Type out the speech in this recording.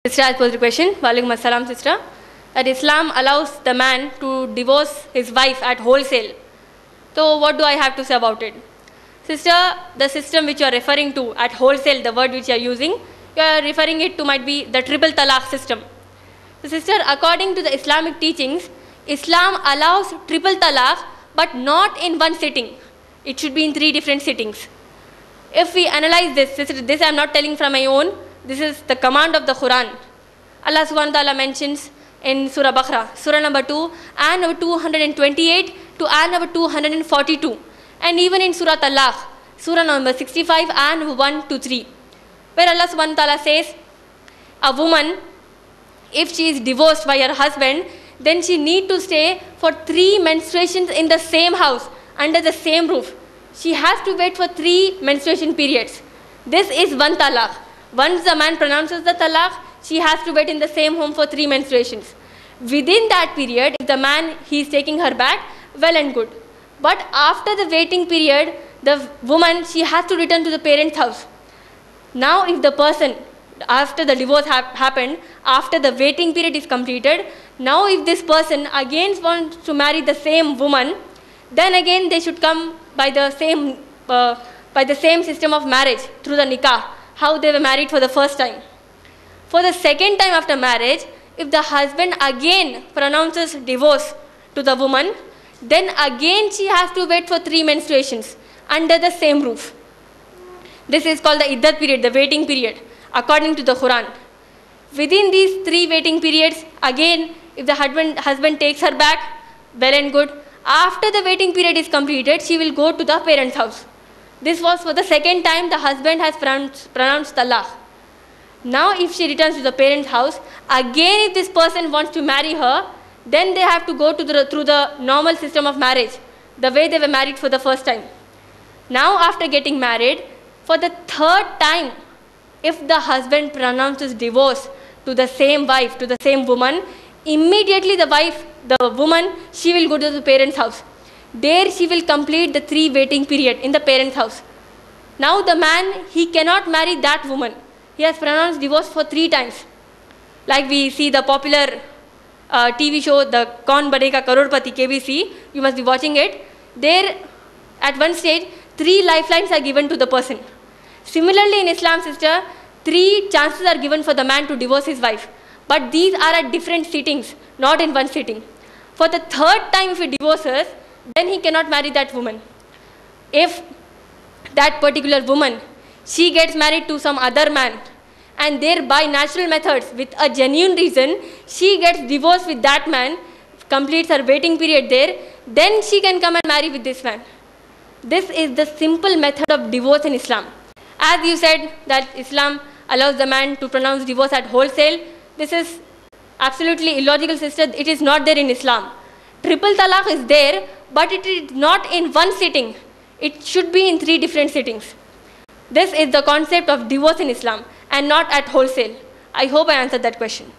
Sister, I pose the question. Walaikum assalam, sister. That Islam allows the man to divorce his wife at wholesale. So what do I have to say about it? Sister, the system which you are referring to at wholesale, the word which you are using, you are referring it to might be the triple talaq system. So sister, according to the Islamic teachings, Islam allows triple talaq, but not in one sitting. It should be in 3 different sittings. If we analyze this, sister, this I am not telling from my own, this is the command of the Quran. Allah subhanahu wa ta'ala mentions in Surah Baqarah, Surah number 2, and number 228 to and number 242. And even in Surah Talaq, Surah number 65 and 1 to 3, where Allah subhanahu wa ta'ala says, a woman, if she is divorced by her husband, then she need to stay for 3 menstruations in the same house, under the same roof. She has to wait for 3 menstruation periods. This is one talaq. Once the man pronounces the talaq, she has to wait in the same home for 3 menstruations. Within that period, if the man, he is taking her back, well and good. But after the waiting period, the woman, she has to return to the parents' house. Now if the person, after the divorce happened, after the waiting period is completed, now if this person again wants to marry the same woman, then again they should come by the same system of marriage through the nikah, how they were married for the first time. For the second time after marriage, if the husband again pronounces divorce to the woman, then again she has to wait for 3 menstruations under the same roof. This is called the iddat period, the waiting period, according to the Quran. Within these 3 waiting periods, again, if the husband takes her back, well and good. After the waiting period is completed, she will go to the parents' house. This was for the second time the husband has pronounced talaq. Now if she returns to the parents' house, again if this person wants to marry her, then they have to go to through the normal system of marriage, the way they were married for the first time. Now after getting married, for the 3rd time, if the husband pronounces divorce to the same wife, to the same woman, immediately the woman, she will go to the parents' house. There she will complete the 3 waiting period in the parents' house. Now the man, he cannot marry that woman. He has pronounced divorce for 3 times. Like we see the popular TV show, the Kaun Banega Crorepati, KBC, you must be watching it. There, at one stage, 3 lifelines are given to the person. Similarly, in Islam, sister, 3 chances are given for the man to divorce his wife. But these are at different sittings, not in one sitting. For the 3rd time, if he divorces, then he cannot marry that woman. If that particular woman, she gets married to some other man, and there by natural methods, with a genuine reason, she gets divorced with that man, completes her waiting period there, then she can come and marry with this man. This is the simple method of divorce in Islam. As you said that Islam allows the man to pronounce divorce at wholesale, this is absolutely illogical, sister. It is not there in Islam. Triple talaq is there, but it is not in one sitting. It should be in 3 different sittings. This is the concept of divorce in Islam and not at wholesale. I hope I answered that question.